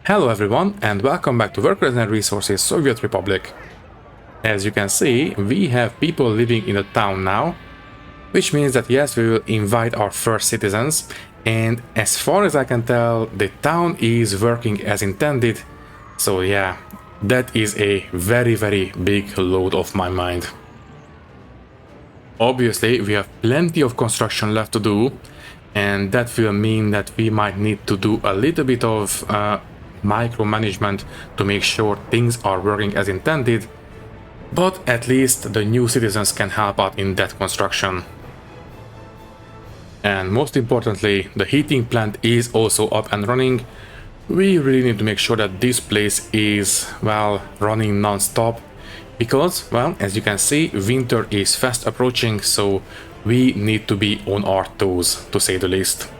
Hello everyone and welcome back to Workers and Resources Soviet Republic. As you can see, we have people living in the town now, which means that yes, we will invite our first citizens, and as far as I can tell, the town is working as intended, so yeah, that is a very big load off my mind. Obviously, we have plenty of construction left to do, and that will mean that we might need to do a little bit of micromanagement to make sure things are working as intended, but at least the new citizens can help out in that construction. And most importantly, the heating plant is also up and running. We really need to make sure that this place is, well, running non-stop, because, well, as you can see, winter is fast approaching, so we need to be on our toes, to say the least.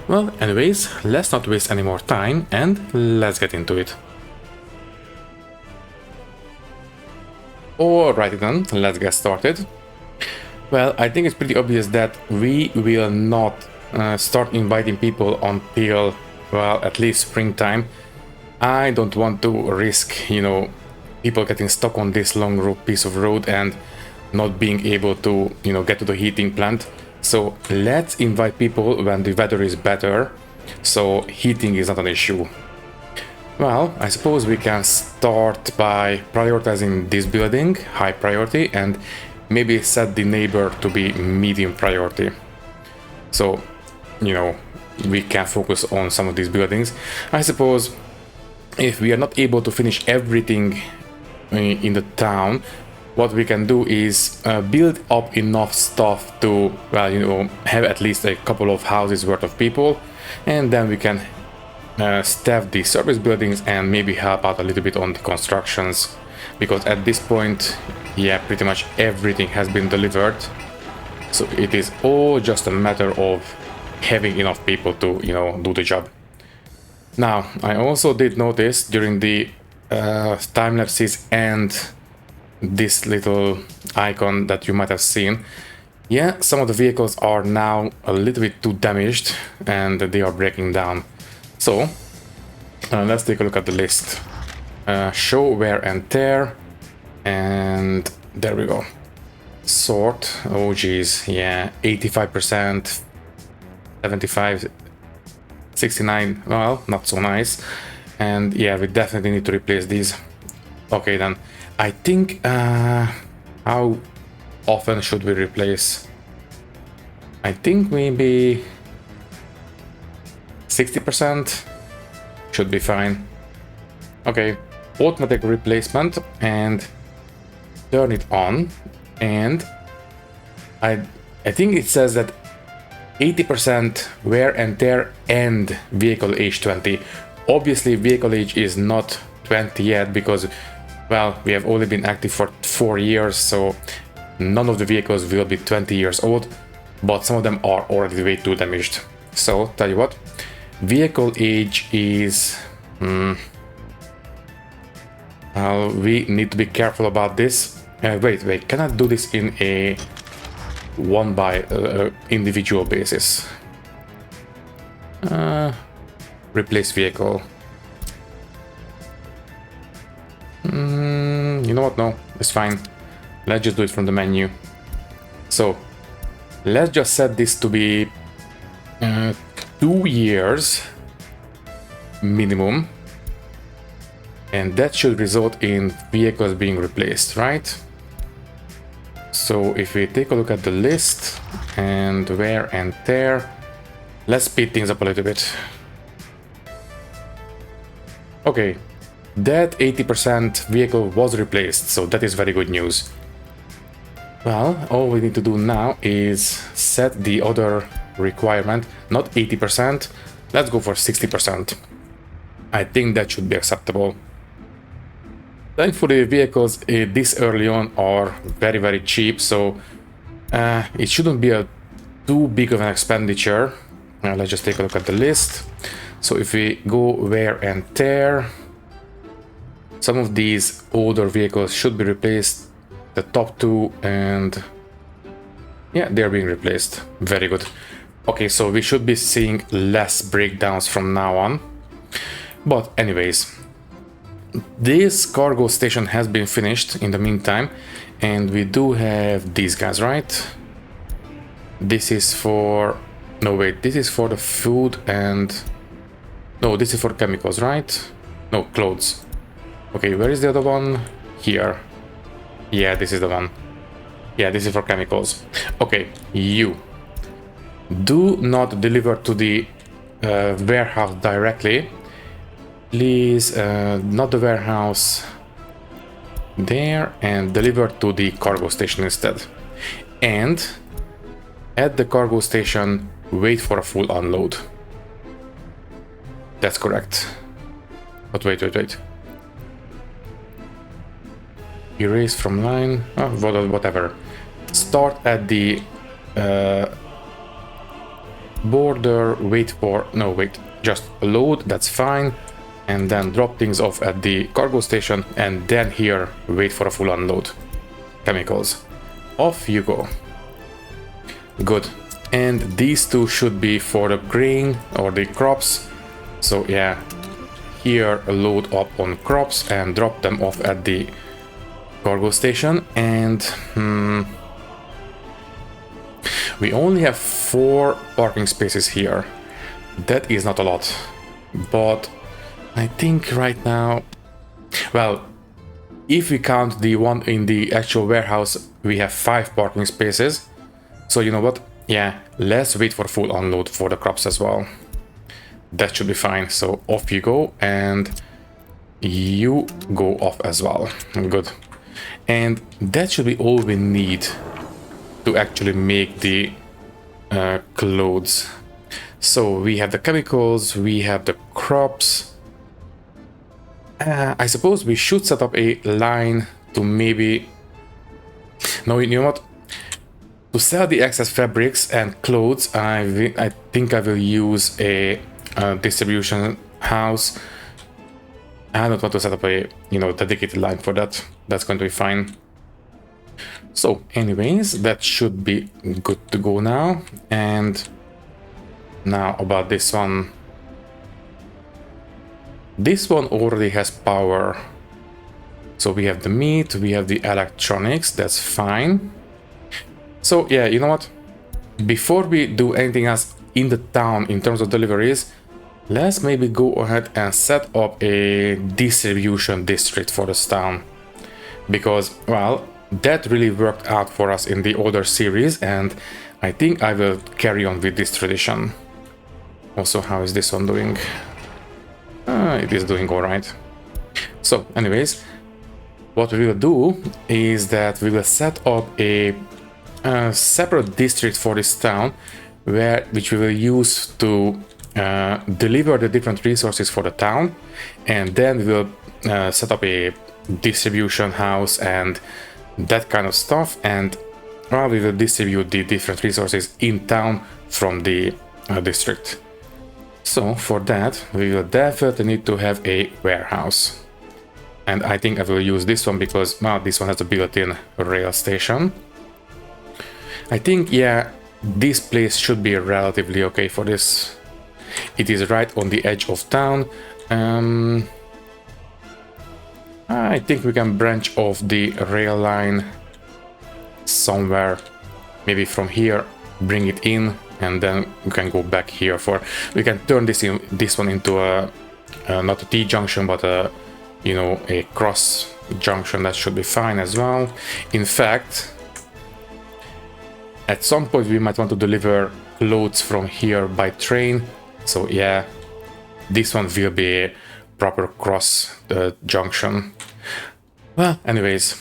Well, anyways, let's not waste any more time and let's get into it. Alrighty then, let's get started. Well, I think it's pretty obvious that we will not start inviting people until, well, at least springtime. I don't want to risk, people getting stuck on this long piece of road and not being able to, get to the heating plant. So let's invite people when the weather is better, so heating is not an issue. Well, I suppose we can start by prioritizing this building, high priority, and maybe set the neighbor to be medium priority. So, we can focus on some of these buildings. I suppose if we are not able to finish everything in the town, what we can do is build up enough stuff to, well, have at least a couple of houses worth of people, and then we can staff the service buildings and maybe help out a little bit on the constructions, because at this point, yeah, pretty much everything has been delivered, so it is all just a matter of having enough people to, do the job. Now, I also did notice during the time lapses and this little icon that you might have seen, yeah, some of the vehicles are now a little bit too damaged and they are breaking down. So let's take a look at the list. Show wear and tear, and there we go. Sort, oh geez, yeah, 85%, 75, 69, well, not so nice. And yeah, we definitely need to replace these. Okay then, I think, how often should we replace? I think maybe 60% should be fine. Okay, automatic replacement, and turn it on, and I think it says that 80% wear and tear and vehicle age 20. Obviously vehicle age is not 20 yet, because, well, we have only been active for 4 years, so none of the vehicles will be 20 years old, but some of them are already way too damaged. So, tell you what, vehicle age is... we need to be careful about this. Wait, can I do this in a one by individual basis? Replace vehicle. You know what? No, it's fine. Let's just do it from the menu. So let's just set this to be 2 years minimum, and that should result in vehicles being replaced, right? So if we take a look at the list and wear and tear, let's speed things up a little bit. Okay, that 80% vehicle was replaced, so that is very good news. Well, all we need to do now is set the other requirement, not 80%, let's go for 60%. I think that should be acceptable. Thankfully, vehicles this early on are very cheap, so it shouldn't be too big of an expenditure. Let's just take a look at the list. So if we go wear and tear, some of these older vehicles should be replaced, the top two, and yeah, they're being replaced. Very good. Okay, so we should be seeing less breakdowns from now on. But anyways, this cargo station has been finished in the meantime, and we do have these guys, right? This is for... no, wait, this is for the food and... no, this is for chemicals, right? No, clothes. Okay, where is the other one? Here. Yeah, this is the one. Yeah, this is for chemicals. Okay, you. Do not deliver to the warehouse directly. Please, not the warehouse there, and deliver to the cargo station instead. And at the cargo station, wait for a full unload. That's correct. But wait. Erase from line. Oh, whatever. Start at the border. Wait for... no, wait. Just load. That's fine. And then drop things off at the cargo station. And then here, wait for a full unload. Chemicals. Off you go. Good. And these two should be for the grain or the crops. So yeah, here load up on crops and drop them off at the cargo station. And we only have 4 parking spaces here. That is not a lot, but I think right now, well, if we count the one in the actual warehouse, we have 5 parking spaces. So you know what? Yeah, let's wait for full unload for the crops as well. That should be fine. So off you go, and you go off as well. Good. And that should be all we need to actually make the clothes. So we have the chemicals, we have the crops. I suppose we should set up a line to maybe... no, you know what? To sell the excess fabrics and clothes, I think I will use a distribution house. I don't want to set up a dedicated line for that. That's going to be fine. So anyways, that should be good to go now. And now about this one. This one already has power. So we have the meat, we have the electronics, that's fine. So yeah, you know what? Before we do anything else in the town in terms of deliveries, let's maybe go ahead and set up a distribution district for this town. Because, well, that really worked out for us in the older series, and I think I will carry on with this tradition. Also, how is this one doing? It is doing alright. So, anyways, what we will do is that we will set up a separate district for this town, which we will use to deliver the different resources for the town, and then we will set up a distribution house and that kind of stuff, and we will distribute the different resources in town from the district. So for that we will definitely need to have a warehouse, and I think I will use this one because this one has a built-in rail station. I think, yeah, this place should be relatively okay for this. It is right on the edge of town. I think we can branch off the rail line somewhere, maybe from here, bring it in, and then we can go back here for... we can turn this one into a not a T-junction, but a cross junction. That should be fine as well. In fact, at some point we might want to deliver loads from here by train. So yeah, this one will be a proper cross junction. Well, anyways,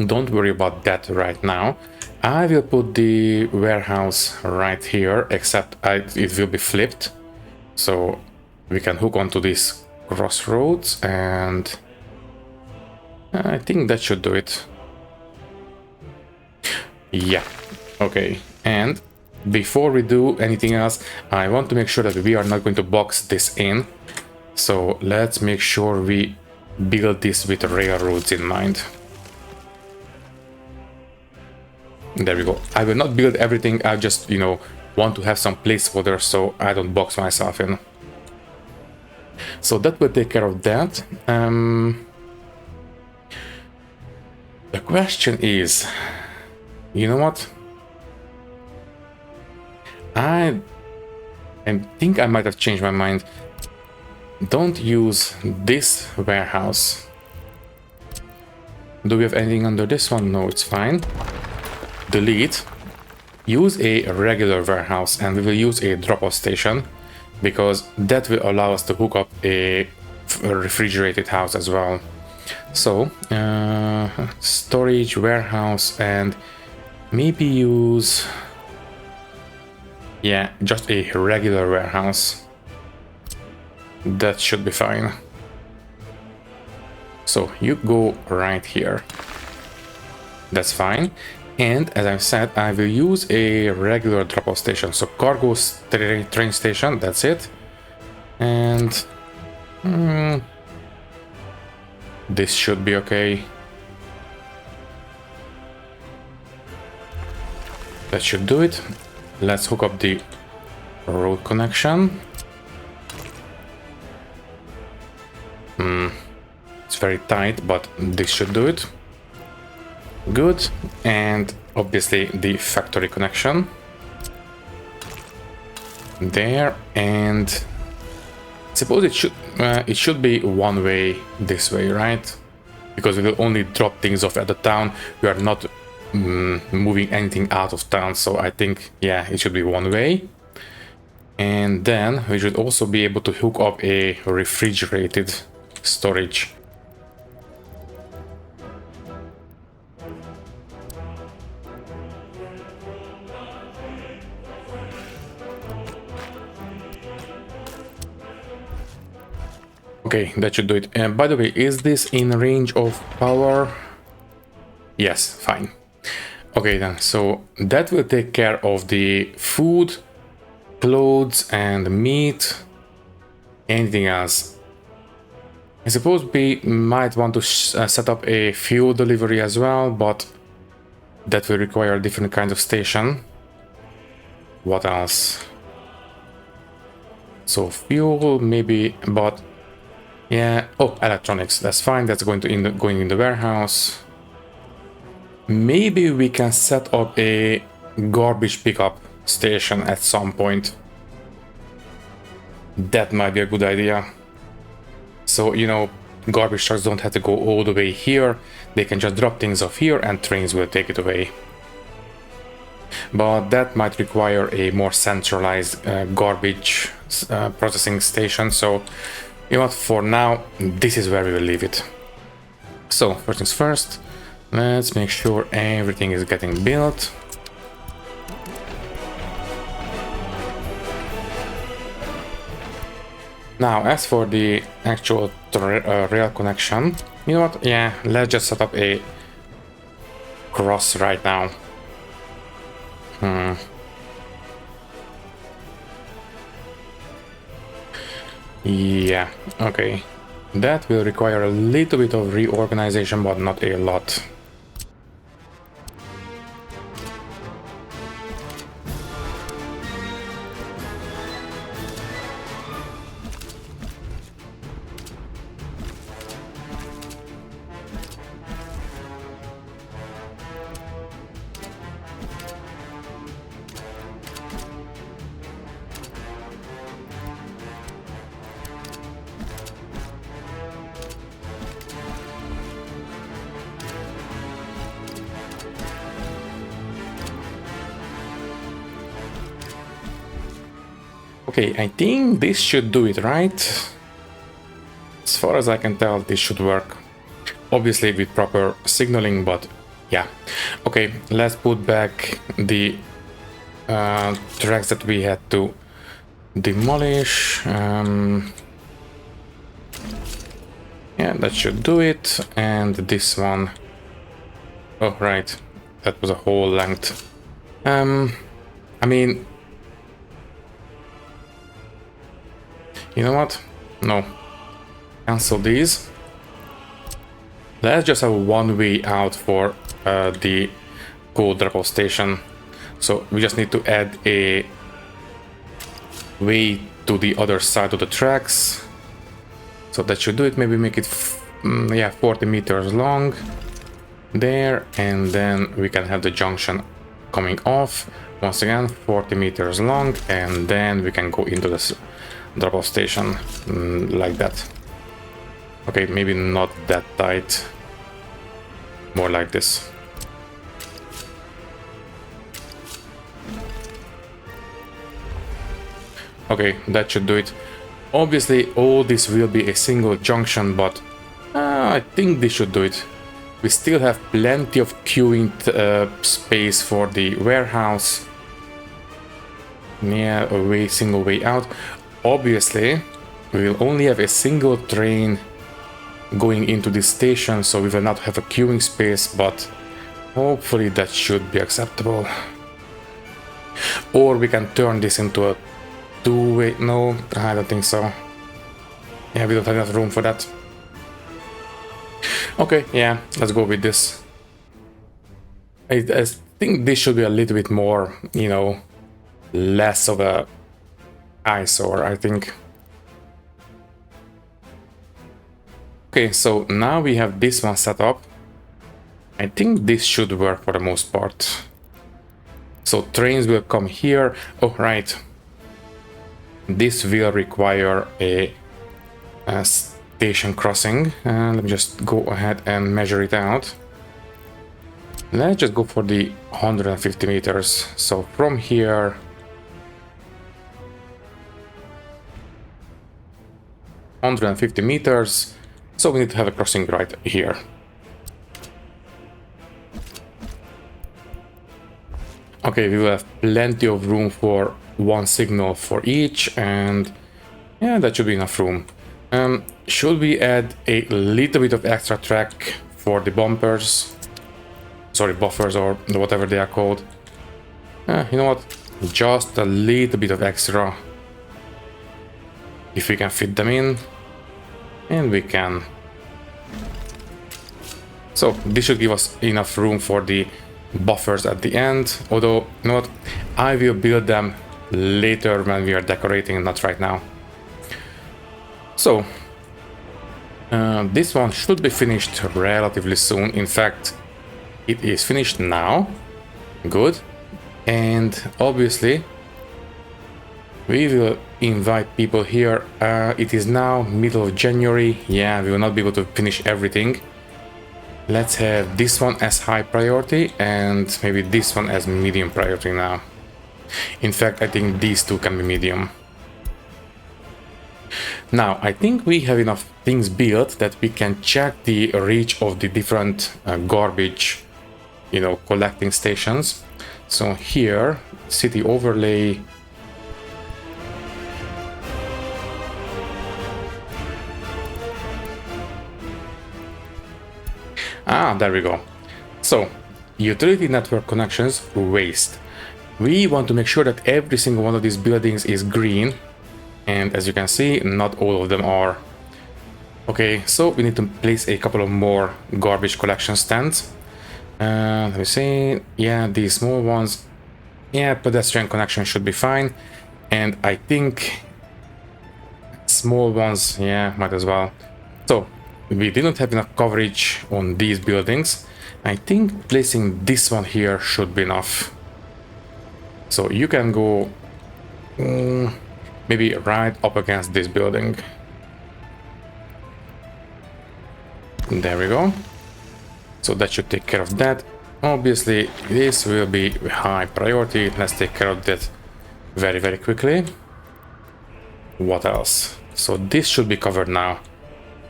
don't worry about that right now. I will put the warehouse right here, except it will be flipped. So we can hook onto these crossroads, and I think that should do it. Yeah. Okay, and before we do anything else, I want to make sure that we are not going to box this in. So let's make sure we build this with railroads in mind. There we go. I will not build everything. I just, want to have some placeholders so I don't box myself in. So that will take care of that. The question is, you know what? I think I might have changed my mind. Don't use this warehouse. Do we have anything under this one? No, it's fine. Delete. Use a regular warehouse, and we will use a drop-off station because that will allow us to hook up a refrigerated house as well. So storage, warehouse, and maybe use, yeah, just a regular warehouse. That should be fine. So you go right here. That's fine. And as I've said, I will use a regular drop-off station. So cargo train station, that's it. And this should be okay. That should do it. Let's hook up the road connection. It's very tight, but this should do it. Good. And obviously the factory connection there, and suppose it should be one way this way, right? Because we will only drop things off at the town. We are not moving anything out of town, so I think, yeah, it should be one way. And then we should also be able to hook up a refrigerated storage. Okay, that should do it. And by the way, is this in range of power? Yes, fine. Okay then, so that will take care of the food, clothes, and meat. Anything else? I suppose we might want to set up a fuel delivery as well, but that will require different kinds of station. What else? So fuel, maybe, but yeah. Oh, electronics. That's fine. That's going in the warehouse. Maybe we can set up a garbage pickup station at some point. That might be a good idea. So, you know, garbage trucks don't have to go all the way here. They can just drop things off here and trains will take it away. But that might require a more centralized garbage processing station. So, you know what, for now, this is where we will leave it. So, first things first, let's make sure everything is getting built. Now, as for the actual rail connection, you know what, yeah, let's just set up a cross right now. Yeah, okay. That will require a little bit of reorganization, but not a lot. Okay, I think this should do it, right? As far as I can tell, this should work. Obviously with proper signaling, but yeah. Okay, let's put back the tracks that we had to demolish. Yeah, that should do it. And this one. Oh, right. That was a whole length. I mean, you know what? No. Cancel these. Let's just have one way out for the coal drop-off station. So we just need to add a way to the other side of the tracks. So that should do it. Maybe make it, yeah, 40 meters long there, and then we can have the junction coming off. Once again, 40 meters long, and then we can go into this drop-off station like that. Okay, maybe not that tight. More like this. Okay, that should do it. Obviously, all this will be a single junction, but I think this should do it. We still have plenty of queuing space for the warehouse. Yeah, a single way out. Obviously, we will only have a single train going into this station, so we will not have a queuing space, but hopefully that should be acceptable. Or we can turn this into a two-way. No, I don't think so. Yeah, we don't have enough room for that. Okay, yeah, let's go with this. I think this should be a little bit more, you know, less of a eyesore, I think. Okay, so now we have this one set up. I think this should work for the most part. So trains will come here. Oh, right. This will require a station crossing. Let me just go ahead and measure it out. Let's just go for the 150 meters. So from here, $150, so we need to have a crossing right here. Okay, we will have plenty of room for one signal for each, and yeah, that should be enough room. Should we add a little bit of extra track for the bumpers? Sorry, buffers, or whatever they are called. You know what? Just a little bit of extra. If we can fit them in. And we can. So this should give us enough room for the buffers at the end. Although, you know what? I will build them later when we are decorating, not right now. So this one should be finished relatively soon. In fact, it is finished now. Good. And obviously we will invite people here. It is now middle of January. Yeah, we will not be able to finish everything. Let's have this one as high priority and maybe this one as medium priority now. In fact, I think these two can be medium. Now, I think we have enough things built that we can check the reach of the different garbage, you know, collecting stations. So here, city overlay. There we go. So, utility network connections, waste. We want to make sure that every single one of these buildings is green. And as you can see, not all of them are. Okay, so we need to place a couple of more garbage collection stands. Let me see. Yeah, these small ones. Yeah, pedestrian connection should be fine. And I think small ones, yeah, might as well. So, we didn't have enough coverage on these buildings. I think placing this one here should be enough. So you can go maybe right up against this building. There we go. So that should take care of that. Obviously, this will be high priority. Let's take care of that very, very quickly. What else? So this should be covered now.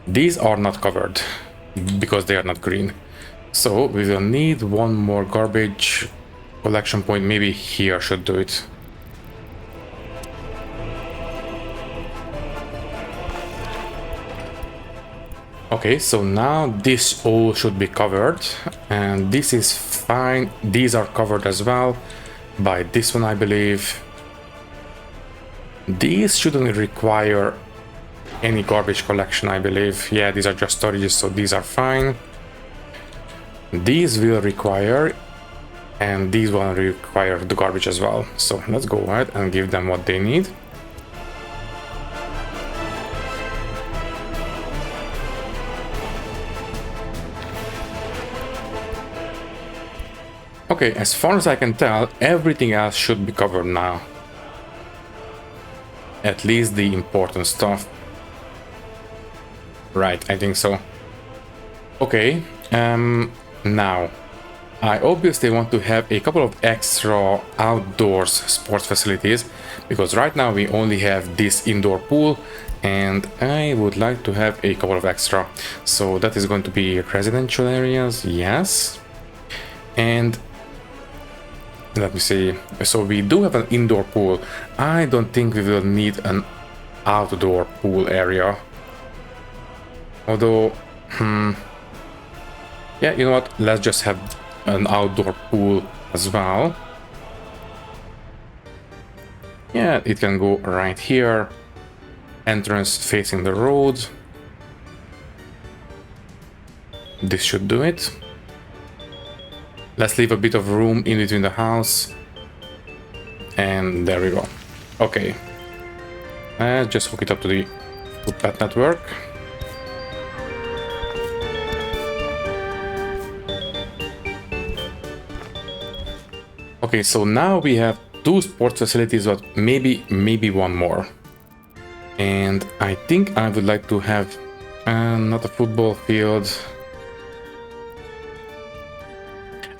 These are not covered because they are not green. So we will need one more garbage collection point. Maybe here should do it. Okay, so now this all should be covered, and this is fine. These are covered as well by this one, I believe. These shouldn't require any garbage collection, I believe. Yeah, these are just storages, so these are fine. These will require, and these will require the garbage as well. So let's go ahead and give them what they need. Okay, as far as I can tell, everything else should be covered now. At least the important stuff. Right, I think so. Okay, now I obviously want to have a couple of extra outdoors sports facilities, because right now we only have this indoor pool and I would like to have a couple of extra. So that is going to be residential areas, yes. And let me see, so we do have an indoor pool. I don't think we will need an outdoor pool area. Although, yeah, you know what, let's just have an outdoor pool as well. Yeah, it can go right here. Entrance facing the road. This should do it. Let's leave a bit of room in between the house. And there we go. Okay. Just hook it up to the footpath network. Okay, so now we have 2 sports facilities, but maybe one more. And I think I would like to have not a football field.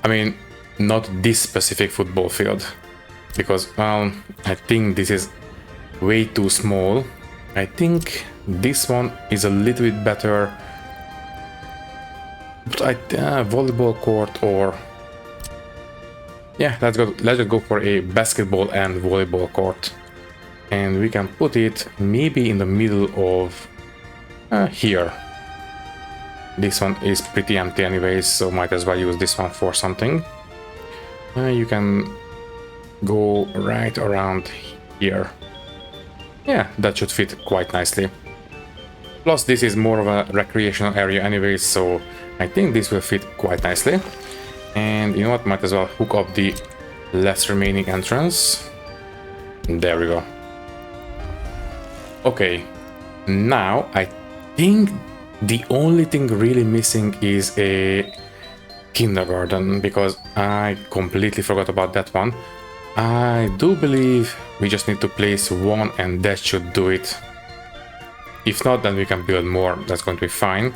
I mean, not this specific football field, because, well, I think this is way too small. I think this one is a little bit better. But volleyball court, or yeah, let's just go for a basketball and volleyball court, and we can put it maybe in the middle of here. This one is pretty empty anyways, so might as well use this one for something. You can go right around here. Yeah, that should fit quite nicely. Plus, this is more of a recreational area anyways, so I think this will fit quite nicely. And you know what, might as well hook up the last remaining entrance. There we go. Okay, now I think the only thing really missing is a kindergarten, because I completely forgot about that one. I do believe we just need to place one and that should do it. If not, then we can build more. That's going to be fine.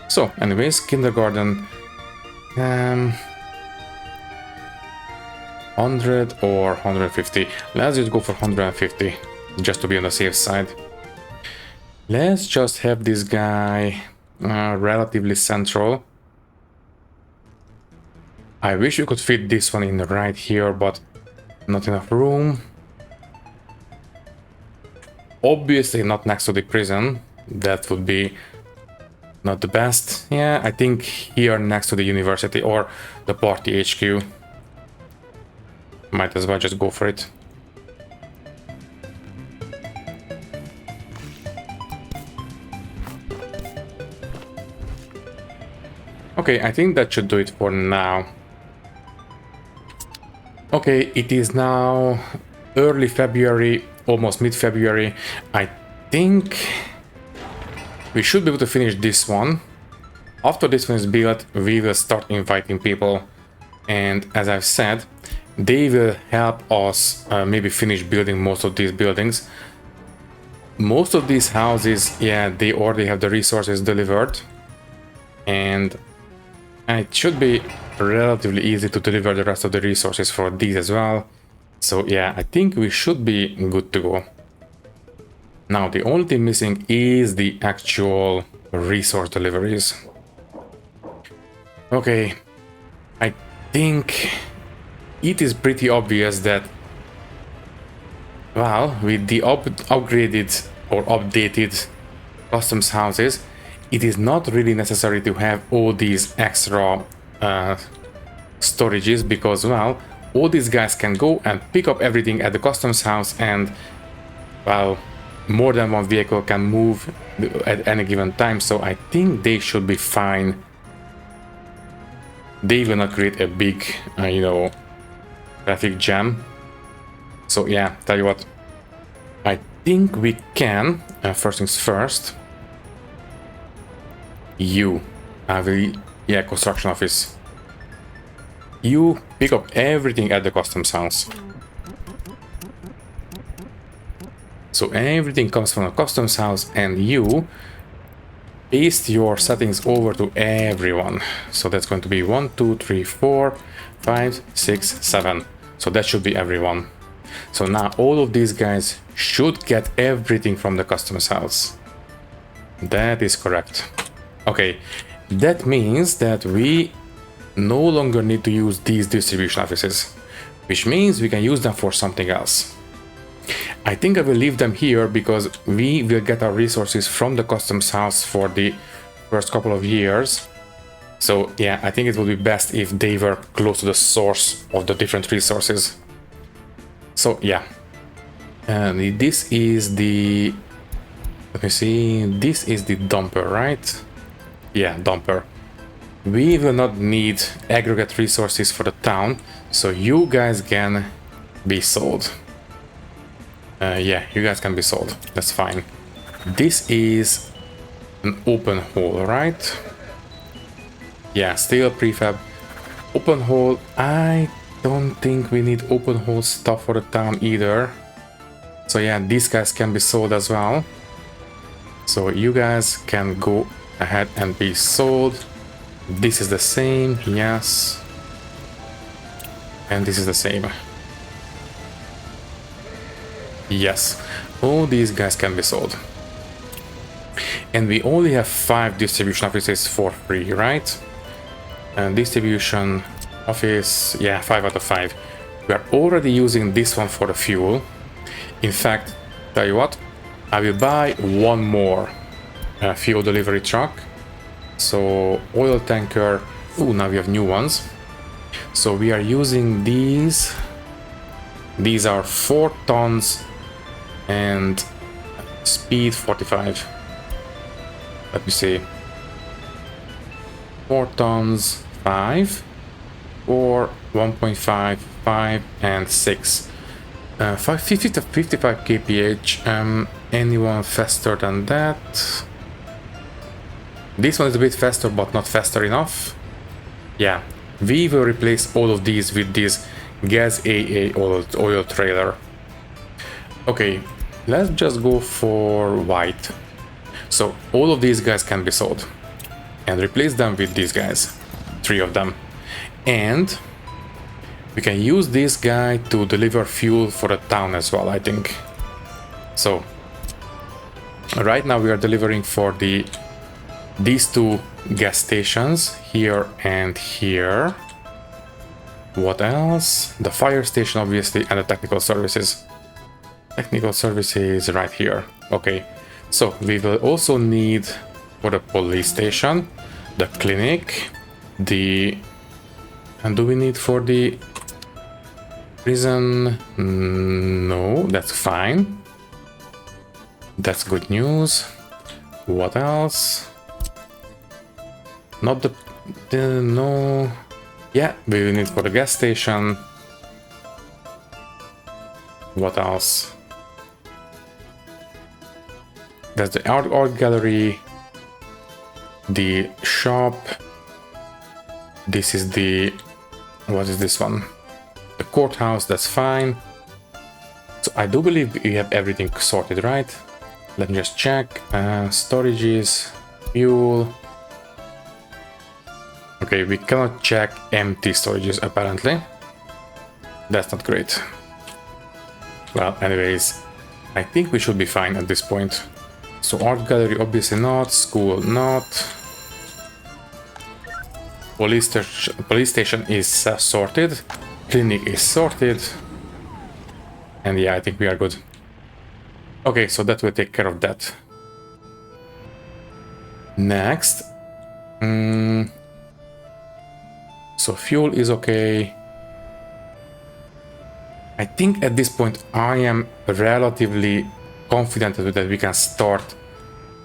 So anyways, kindergarten, 100 or 150. Let's just go for 150 just to be on the safe side. Let's just have this guy relatively central. I wish you could fit this one in right here, but not enough room. Obviously not next to the prison. That would be not the best. Yeah, I think here next to the university or the party HQ. Might as well just go for it. Okay, I think that should do it for now. Okay, it is now early February, almost mid-February. I think we should be able to finish this one. After this one is built, we will start inviting people. And as I've said, they will help us maybe finish building most of these buildings. Most of these houses, yeah, they already have the resources delivered. And it should be relatively easy to deliver the rest of the resources for these as well. So yeah, I think we should be good to go. Now the only thing missing is the actual resource deliveries. Okay, I think it is pretty obvious that, well, with the upgraded or updated customs houses, it is not really necessary to have all these extra storages, because, well, all these guys can go and pick up everything at the customs house, and, well, more than one vehicle can move at any given time, so I think they should be fine. They will not create a big, you know, traffic jam. So yeah, tell you what, I think we can, first things first, yeah, construction office. you pick up everything at the customs house. So everything comes from the customs house and you paste your settings over to everyone. So that's going to be 1, 2, 3, 4, 5, 6, 7. So that should be everyone. So now all of these guys should get everything from the customs house. That is correct. Okay, that means that we no longer need to use these distribution offices, which means we can use them for something else. I think I will leave them here because we will get our resources from the customs house for the first couple of years. So yeah, I think it would be best if they were close to the source of the different resources. So yeah, and this is the, let me see, this is the dumper, right? Yeah, dumper. We will not need aggregate resources for the town, so you guys can be sold. Yeah, you guys can be sold. That's fine. This is an open hole, right? Yeah, still prefab. Open hole. I don't think we need open hole stuff for the town either. So yeah, these guys can be sold as well. So you guys can go ahead and be sold. This is the same, yes. And this is the same. Yes, all these guys can be sold. And we only have 5 distribution offices for free, right? And distribution office, yeah, 5 out of 5. We are already using this one for the fuel. In fact, tell you what, I will buy one more fuel delivery truck. So oil tanker, oh, now we have new ones. So we are using these. These are 4 tons and speed 45. Let me see. 4 tons, 5, or 1.5, 5, and 6. 50 to 55 kph. Anyone faster than that? This one is a bit faster, but not faster enough. Yeah, we will replace all of these with this gas AA oil trailer. Okay, let's just go for white. So all of these guys can be sold and replace them with these guys, 3 of them. And we can use this guy to deliver fuel for the town as well, I think. So right now we are delivering for these 2 gas stations, here and here. What else? The fire station, obviously, and the technical services. Technical services right here. Okay, so we will also need for the police station, the clinic, and do we need for the prison? No, that's fine. That's good news. What else? Not no. Yeah, we will need for the gas station. What else? That's the art gallery, the shop. This is the, what is this one? The courthouse, that's fine. So I do believe we have everything sorted, right? Let me just check. Storages, fuel. Okay, we cannot check empty storages apparently. That's not great. Well, anyways, I think we should be fine at this point. So art gallery obviously not, school not. Police station is sorted, clinic is sorted. And yeah, I think we are good. Okay, so that will take care of that. Next. So fuel is okay. I think at this point I am relatively confident that we can start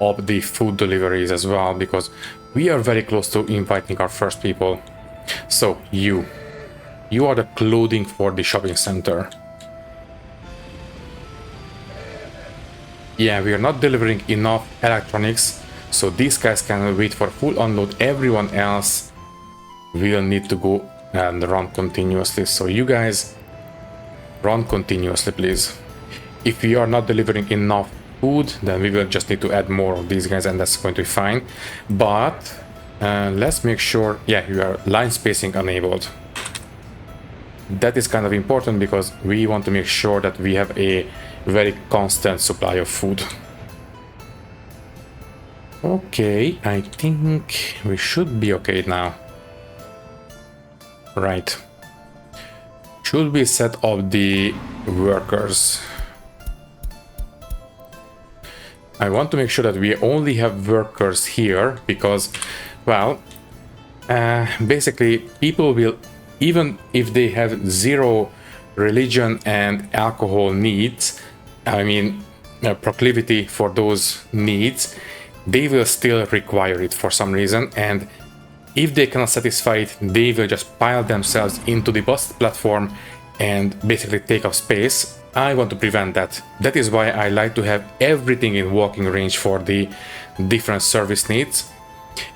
up the food deliveries as well, because we are very close to inviting our first people. So you are the clothing for the shopping center. Yeah, we are not delivering enough electronics, so these guys can wait for full unload. Everyone else will need to go and run continuously. So you guys run continuously, please. If we are not delivering enough food, then we will just need to add more of these guys, and that's going to be fine. But let's make sure, yeah, you are line spacing enabled. That is kind of important because we want to make sure that we have a very constant supply of food. Okay, I think we should be okay now. Right. Should we set up the workers? I want to make sure that we only have workers here because, well, basically people will, even if they have zero religion and alcohol needs, I mean proclivity for those needs, they will still require it for some reason, and if they cannot satisfy it, they will just pile themselves into the bus platform and basically take up space. I want to prevent that. That is why I like to have everything in walking range for the different service needs,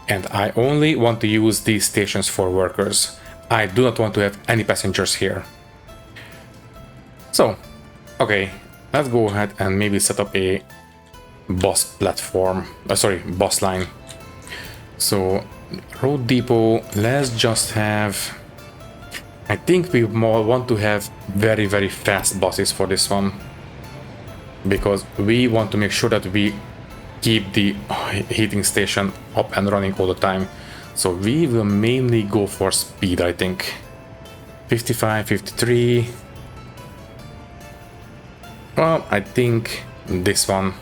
and I only want to use these stations for workers. I do not want to have any passengers here. So, okay, let's go ahead and maybe set up a bus platform, bus line. So, road depot, let's just have, I think we more want to have very, very fast buses for this one, because we want to make sure that we keep the heating station up and running all the time. So we will mainly go for speed, I think. 55, 53. Well, I think this one.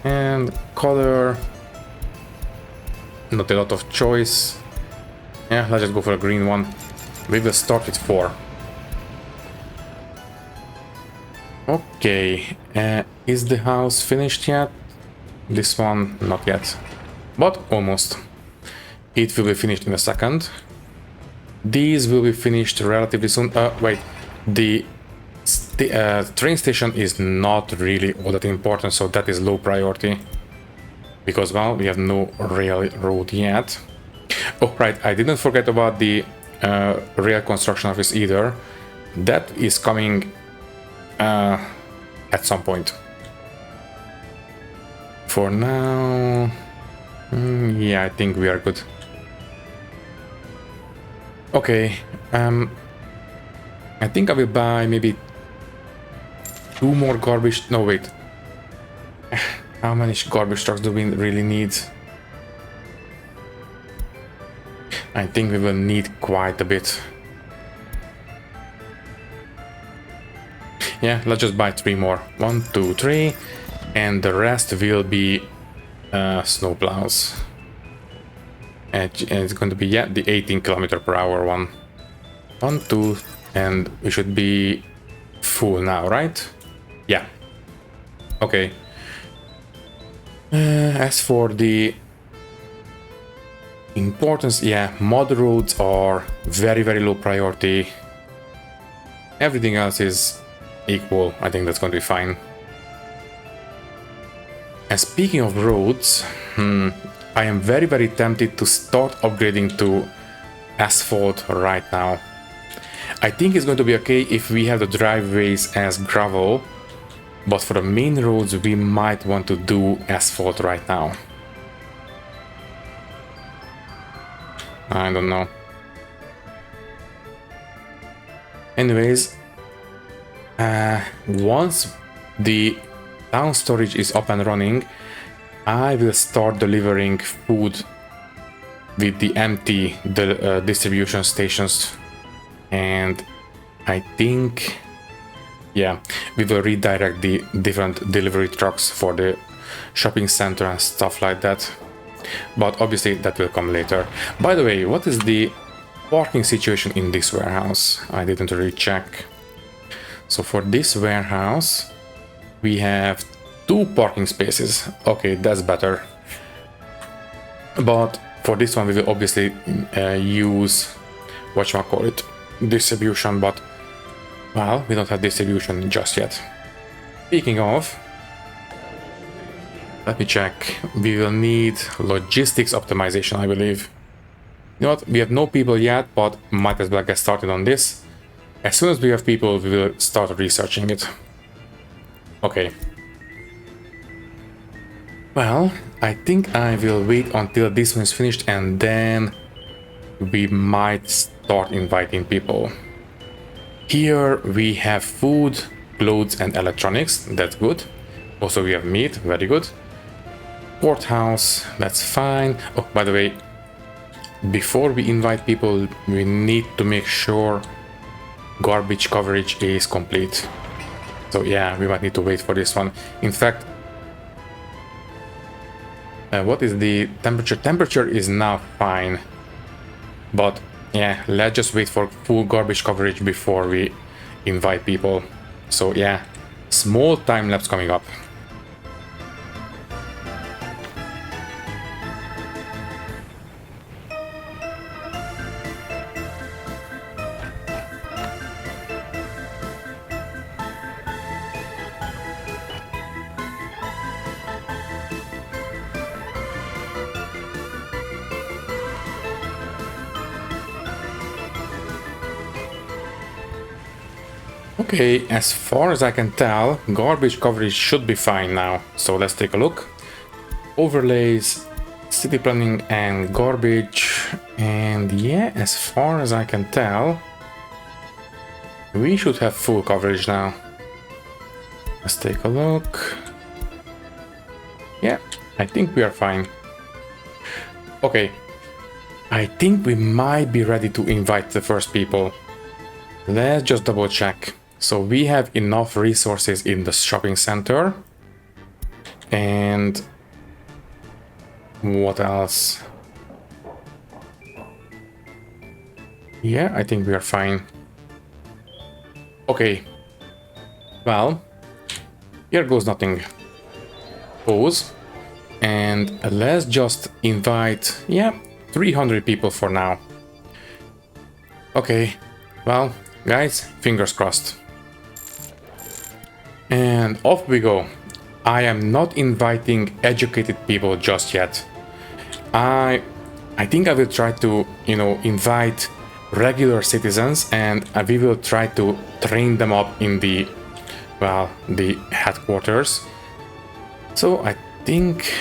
And color. Not a lot of choice. Yeah, let's just go for a green one. We will start with 4. Okay. Is the house finished yet? This one, not yet. But almost. It will be finished in a second. These will be finished relatively soon. Wait, the train station is not really all that important, so that is low priority. Because, well, we have no rail road yet. Oh, right, I didn't forget about the rail construction office either. That is coming at some point. For now, yeah, I think we are good. Okay, I think I will buy maybe 2 more garbage. No, wait. How many garbage trucks do we really need? I think we will need quite a bit. Yeah, let's just buy 3 more. 1, 2, 3, and the rest will be snowplows. And it's going to be, yeah, the 18 km/h one. 1, 2, and we should be full now, right? Yeah. Okay. As for the importance, yeah, mud roads are very, very low priority. Everything else is equal. I think that's going to be fine. And speaking of roads, I am very, very tempted to start upgrading to asphalt right now. I think it's going to be okay if we have the driveways as gravel, but for the main roads we might want to do asphalt right now. I don't know. Anyways, once the town storage is up and running, I will start delivering food with the empty distribution stations, and I think, yeah, we will redirect the different delivery trucks for the shopping center and stuff like that. But obviously that will come later. By the way, what is the parking situation in this warehouse? I didn't really check. So for this warehouse, we have 2 parking spaces. Okay, that's better. But for this one, we will obviously use whatchamacallit, distribution, but, well, we don't have distribution just yet. Speaking of, let me check. We will need logistics optimization, I believe. You know what? We have no people yet, but might as well get started on this. As soon as we have people, we will start researching it. Okay. Well, I think I will wait until this one is finished and then we might start inviting people. Here we have food, clothes and electronics. That's good. Also we have meat. Very good. Courthouse. That's fine. Oh, by the way, before we invite people, we need to make sure garbage coverage is complete. So yeah, we might need to wait for this one. In fact, what is the temperature? Temperature is now fine. But yeah, let's just wait for full garbage coverage before we invite people. So yeah, small time lapse coming up. Okay, as far as I can tell, garbage coverage should be fine now. So let's take a look. Overlays, city planning and garbage. And yeah, as far as I can tell, we should have full coverage now. Let's take a look. Yeah, I think we are fine. Okay, I think we might be ready to invite the first people. Let's just double check. So we have enough resources in the shopping center. And what else? Yeah, I think we are fine. Okay. Well, here goes nothing. Pause. And let's just invite, yeah, 300 people for now. Okay. Well, guys, fingers crossed. And off we go. I am not inviting educated people just yet. I think I will try to, invite regular citizens and we will try to train them up in the headquarters. So I think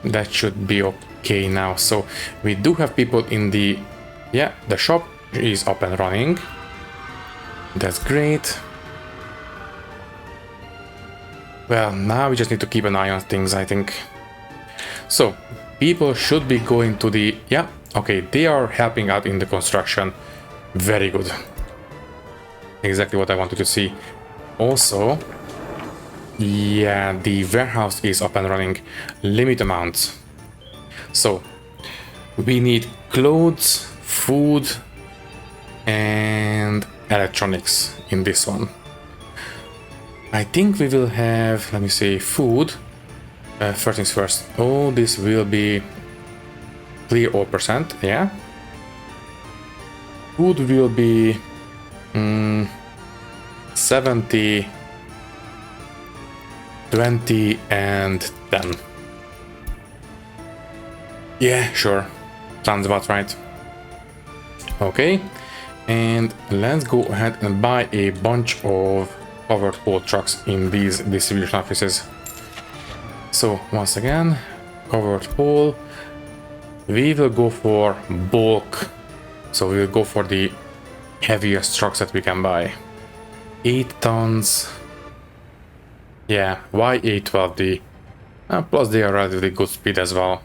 that should be okay now. So we do have people in the shop is up and running. That's great. Well, now we just need to keep an eye on things, I think. So, people should be going to the... Yeah, okay, they are helping out in the construction. Very good. Exactly what I wanted to see. Also, yeah, the warehouse is up and running. Limit amounts. So, we need clothes, food, and electronics in this one. I think we will have, let me see, food. First things first. Oh, this will be clear all percent, yeah. Food will be 70, 20, and 10. Yeah, sure. Sounds about right. Okay, and let's go ahead and buy a bunch of covered pole trucks in these distribution offices. So once again, covered pole. We will go for bulk. So we will go for the heaviest trucks that we can buy. 8 tons. Yeah, why 812D? Plus they are relatively good speed as well.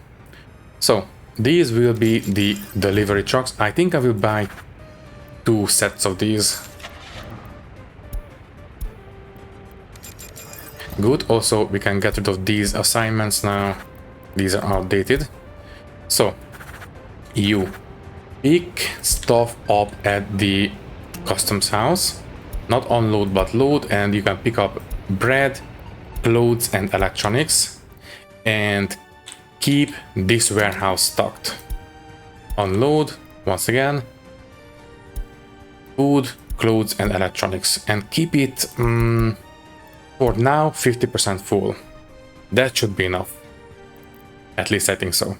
So these will be the delivery trucks. I think I will buy 2 sets of these. Good. Also, we can get rid of these assignments now. These are outdated. So, you pick stuff up at the customs house. Not unload, but load. And you can pick up bread, clothes, and electronics. And keep this warehouse stocked. Unload, once again. Food, clothes, and electronics. And keep it... for now, 50% full. That should be enough. At least I think so.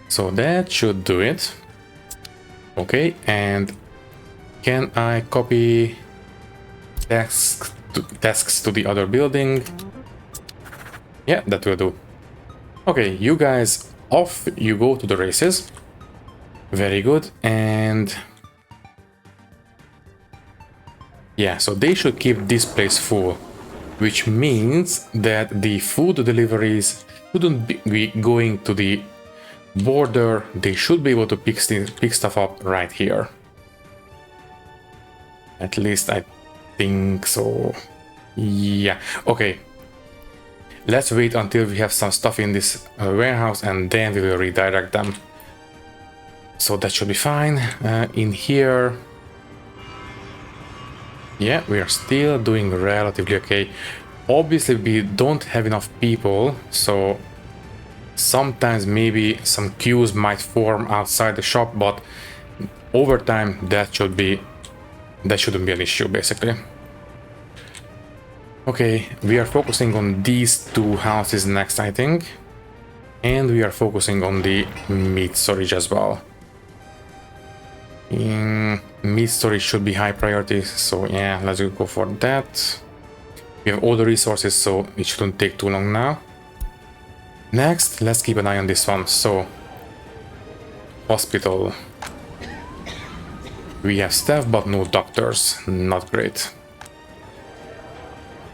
So that should do it. Okay, and can I copy tasks to the other building? Yeah, that will do. Okay, you guys, off you go to the races. Very good, and yeah, so they should keep this place full, which means that the food deliveries shouldn't be going to the border. They should be able to pick stuff up right here. At least I think so. Yeah, okay. Let's wait until we have some stuff in this warehouse and then we will redirect them. So that should be fine. In here, yeah, we are still doing relatively okay. Obviously, we don't have enough people, so sometimes maybe some queues might form outside the shop, but over time that shouldn't be an issue, basically. Okay, we are focusing on these two houses next, I think. And we are focusing on the meat storage as well. Meat storage should be high priority, so yeah, let's go for that. We have all the resources, so it shouldn't take too long now. Next, let's keep an eye on this one. So, hospital. We have staff, but no doctors. Not great.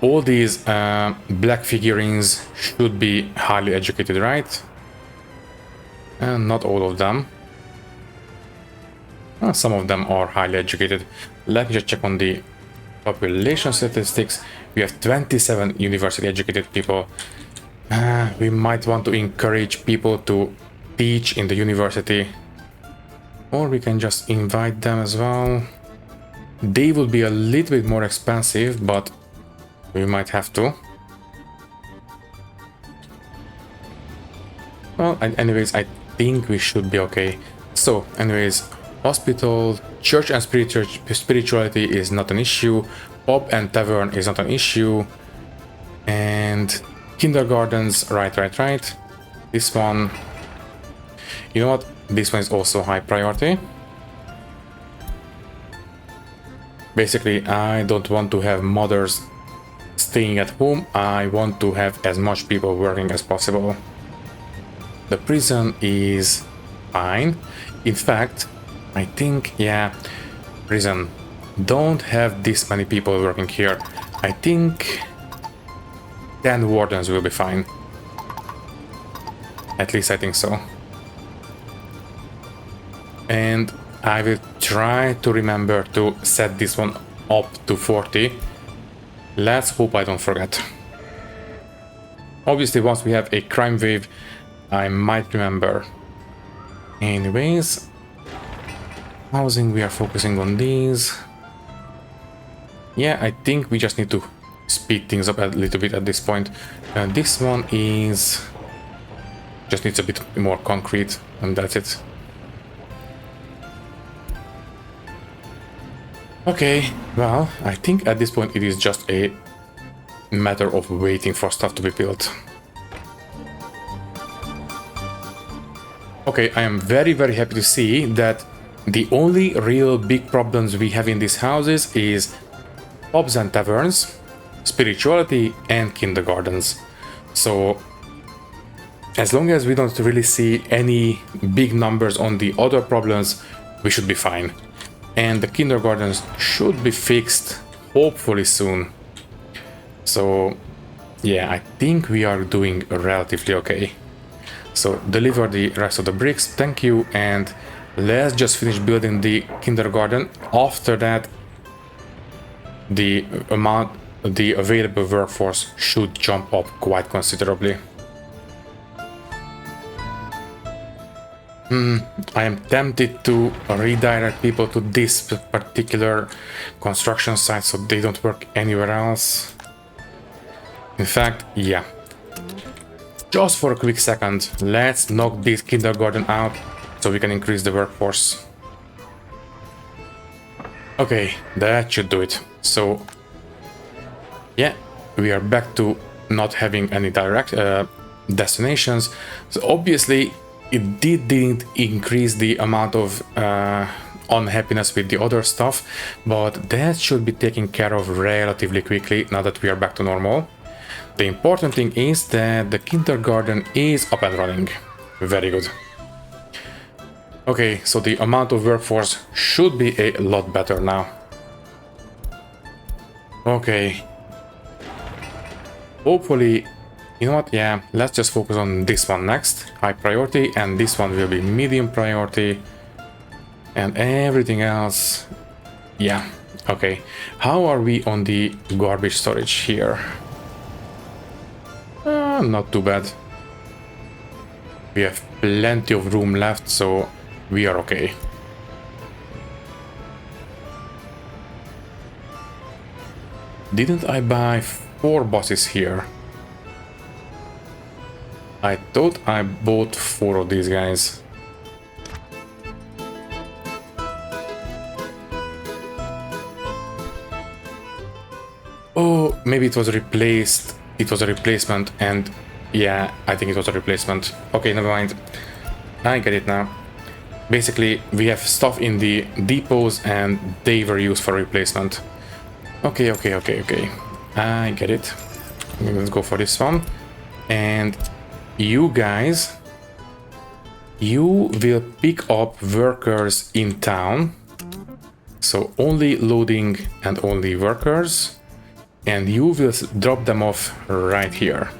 All these black figurines should be highly educated, right? And not all of them. Some of them are highly educated. Let me just check on the population statistics. We have 27 university educated people. We might want to encourage people to teach in the university. Or we can just invite them as well. They will be a little bit more expensive, but we might have to. Well, anyways, I think we should be okay. So, anyways, hospital, church and spirituality is not an issue. Pub and tavern is not an issue. And kindergartens, right. This one, you know what? This one is also high priority. Basically, I don't want to have mothers staying at home. I want to have as much people working as possible. The prison is fine. In fact, I think, yeah, prison. Don't have this many people working here. I think 10 wardens will be fine. At least I think so. And I will try to remember to set this one up to 40. Let's hope I don't forget. Obviously, once we have a crime wave, I might remember. Anyways, housing, we are focusing on these. Yeah, I think we just need to speed things up a little bit at this point. This one is just needs a bit more concrete, and that's it. Okay, well, I think at this point it is just a matter of waiting for stuff to be built. Okay, I am very happy to see that the only real big problems we have in these houses is pubs and taverns, spirituality, and kindergartens. So, as long as we don't really see any big numbers on the other problems, we should be fine. And the kindergartens should be fixed, hopefully soon. So, yeah, I think we are doing relatively okay. So, deliver the rest of the bricks, thank you, and let's just finish building the kindergarten. After that, the available workforce should jump up quite considerably. I am tempted to redirect people to this particular construction site so they don't work anywhere else. In fact, yeah. Just for a quick second, let's knock this kindergarten out so we can increase the workforce. Okay, that should do it. So, yeah, we are back to not having any direct destinations. So obviously, it didn't increase the amount of unhappiness with the other stuff, but that should be taken care of relatively quickly now that we are back to normal. The important thing is that the kindergarten is up and running. Very good. Okay, so the amount of workforce should be a lot better now. Okay. Hopefully, you know what, yeah, let's just focus on this one next, high priority, and this one will be medium priority, and everything else, yeah, okay. How are we on the garbage storage here? Not too bad. We have plenty of room left, so we are okay. Didn't I buy 4 buses here? I thought I bought 4 of these guys. Oh, maybe it was replaced. It was a replacement, and yeah, I think it was a replacement. Okay, never mind. I get it now. Basically, we have stuff in the depots and they were used for replacement. Okay. I get it. Let's go for this one. And you guys, you will pick up workers in town. So only loading and only workers. And you will drop them off right here.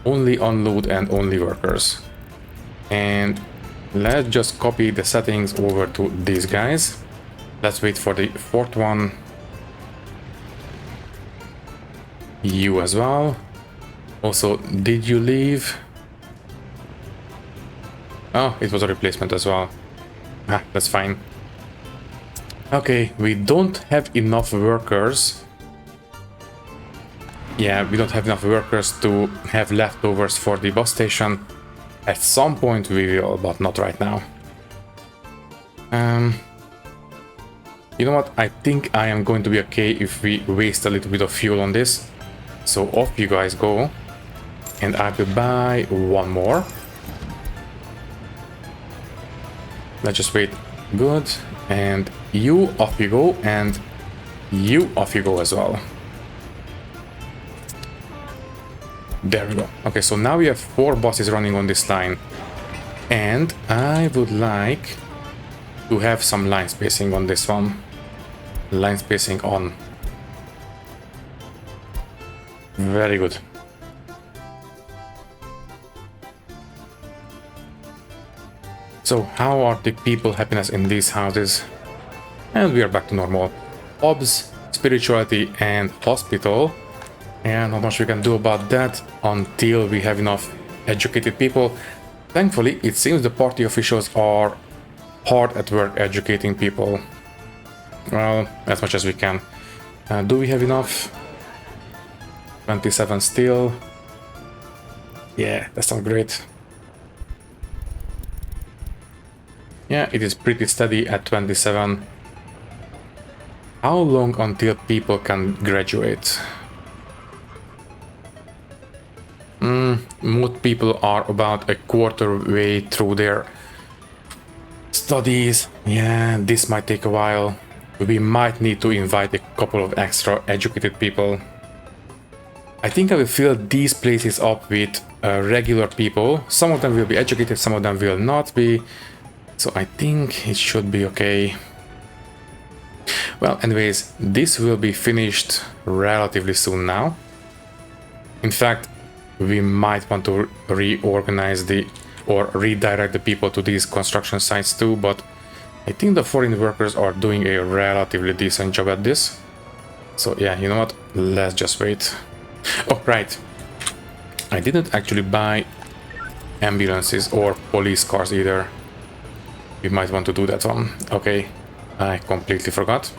Only unload and only workers. And let's just copy the settings over to these guys. Let's wait for the 4th one. You as well. Also, did you leave? Oh, it was a replacement as well. Ah, that's fine. Okay, we don't have enough workers. Yeah, we don't have enough workers to have leftovers for the bus station. At some point we will, but not right now. You know what? I think I am going to be okay if we waste a little bit of fuel on this. So off you guys go. And I will buy 1 more. Let's just wait. Good. And you off you go. And you off you go as well. There we go. Okay, so now we have 4 buses running on this line. And I would like to have some line spacing on this one. Line spacing on. Very good. So how are the people happiness in these houses? And we are back to normal. Obs, spirituality and hospital. And not much we can do about that until we have enough educated people. Thankfully, it seems the party officials are hard at work educating people. Well, as much as we can. Do we have enough? 27 still. Yeah, that's not great. Yeah, it is pretty steady at 27. How long until people can graduate? Most people are about a quarter way through their studies. Yeah, this might take a while. We might need to invite a couple of extra educated people. I think I will fill these places up with regular people. Some of them will be educated, some of them will not be. So I think it should be okay. Well, anyways, this will be finished relatively soon now. In fact, we might want to reorganize or redirect the people to these construction sites too, but I think the foreign workers are doing a relatively decent job at this. So yeah, you know what? Let's just wait. Oh, right. I didn't actually buy ambulances or police cars either. We might want to do that one. Okay, I completely forgot.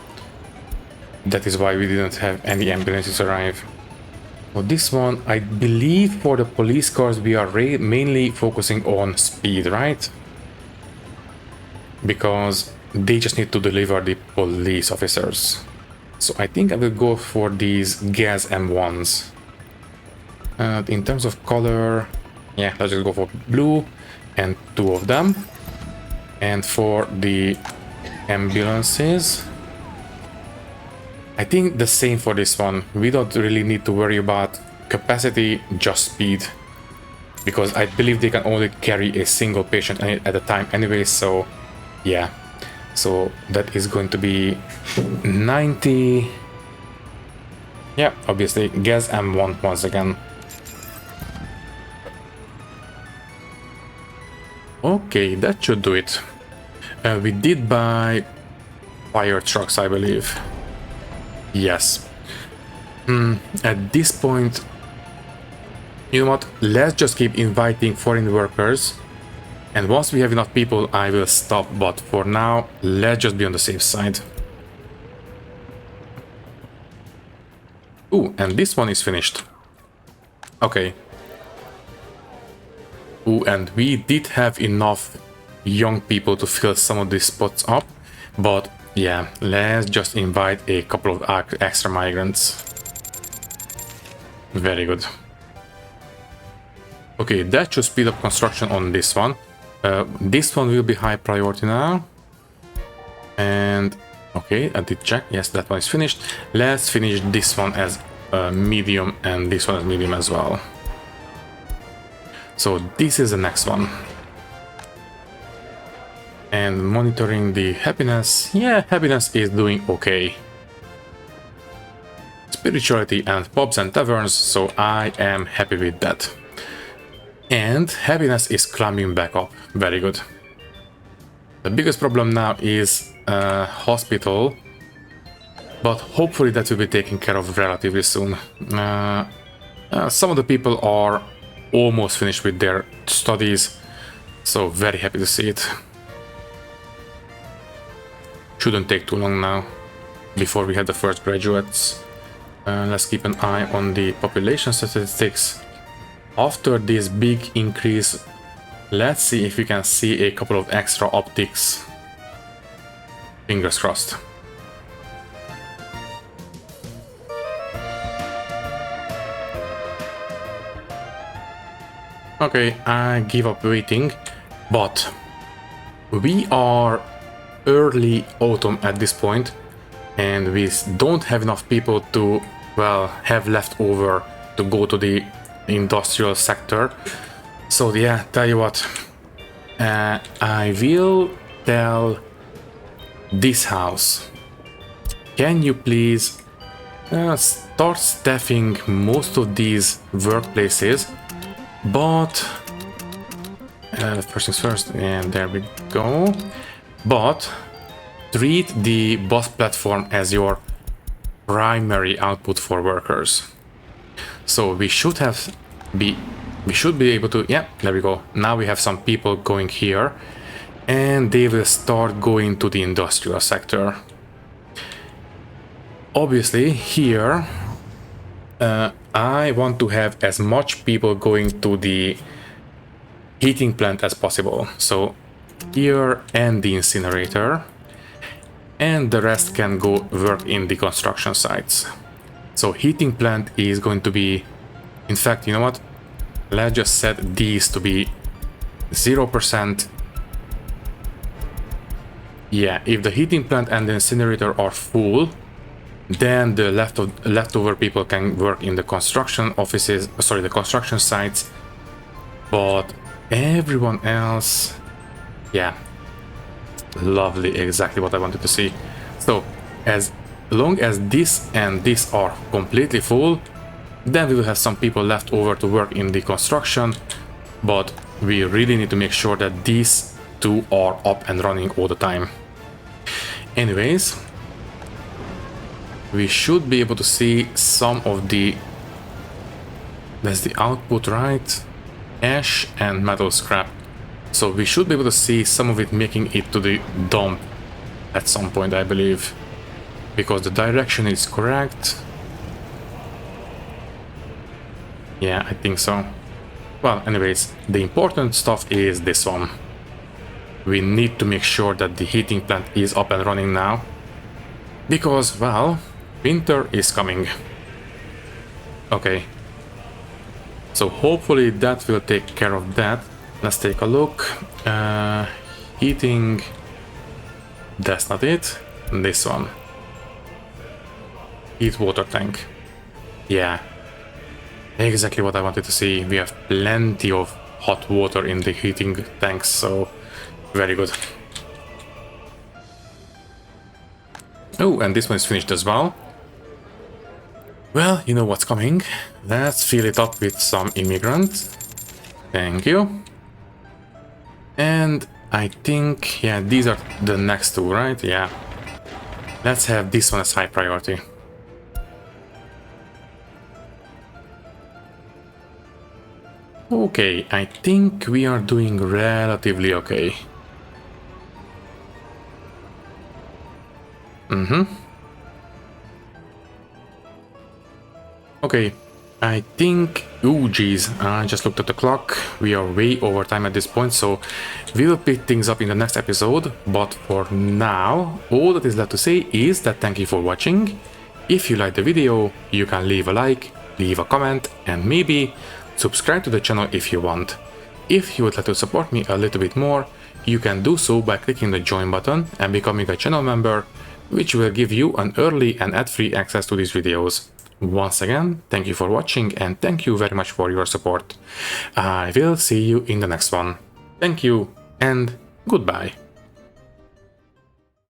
That is why we didn't have any ambulances arrive. For this one, I believe for the police cars we are mainly focusing on speed, right? Because they just need to deliver the police officers. So I think I will go for these gas M1s. In terms of color, yeah, let's just go for blue and 2 of them. And for the ambulances. I think the same for this one. We don't really need to worry about capacity, just speed. Because I believe they can only carry a single patient at a time anyway, so yeah. So that is going to be 90. Yeah, obviously, gas M1 once again. Okay, that should do it. We did buy fire trucks, I believe. Yes. At this point, you know what? Let's just keep inviting foreign workers. And once we have enough people, I will stop. But for now, let's just be on the safe side. Ooh, and this one is finished. Okay. Ooh, and we did have enough young people to fill some of these spots up. But yeah, let's just invite a couple of extra migrants. Very good. Okay, that should speed up construction on this one. This one will be high priority now. And okay, I did check. Yes, that one is finished. Let's finish this one as medium and this one as medium as well. So this is the next one. And monitoring the happiness. Yeah, happiness is doing okay. Spirituality and pubs and taverns, so I am happy with that. And happiness is climbing back up. Very good. The biggest problem now is hospital, but hopefully that will be taken care of relatively soon. Some of the people are almost finished with their studies, so very happy to see it. Shouldn't take too long now before we have the first graduates. Let's keep an eye on the population statistics. After this big increase, let's see if we can see a couple of extra optics. Fingers crossed. Okay, I give up waiting, but we are early autumn at this point, and we don't have enough people to, well, have left over to go to the industrial sector. So yeah, tell you what, I will tell this house, can you please start staffing most of these workplaces, but first things first, and there we go, but treat the bus platform as your primary output for workers. So we should be able to, yeah, there we go. Now we have some people going here, and they will start going to the industrial sector. Obviously here I want to have as much people going to the heating plant as possible. So here and the incinerator, and the rest can go work in the construction sites. So heating plant is going to be, in fact, you know what? Let's just set these to be 0%. Yeah, if the heating plant and the incinerator are full, then the leftover people can work in the construction offices, sorry, the construction sites. But everyone else, yeah, lovely, exactly what I wanted to see. So as long as this and this are completely full, then we will have some people left over to work in the construction, but we really need to make sure that these two are up and running all the time. Anyways, we should be able to see some of the, that's the output, right? Ash and metal scrap. So we should be able to see some of it making it to the dump at some point, I believe, because the direction is correct. Yeah, I think so. Well, anyways, the important stuff is this one. We need to make sure that the heating plant is up and running now, because, well, winter is coming. Okay. So hopefully that will take care of that. Let's take a look. Heating. That's not it. This one. Heat water tank. Yeah. Exactly what I wanted to see. We have plenty of hot water in the heating tanks, so very good. Oh, and this one is finished as well. Well, you know what's coming. Let's fill it up with some immigrant. Thank you. And I think, yeah, these are the next two, right? Yeah. Let's have this one as high priority. Okay, I think we are doing relatively okay. Okay, I think... Oh, geez, I just looked at the clock. We are way over time at this point, so we will pick things up in the next episode. But for now, all that is left to say is that thank you for watching. If you liked the video, you can leave a like, leave a comment, and maybe subscribe to the channel if you want. If you would like to support me a little bit more, you can do so by clicking the join button and becoming a channel member, which will give you an early and ad-free access to these videos. Once again, thank you for watching and thank you very much for your support. I will see you in the next one. Thank you and goodbye.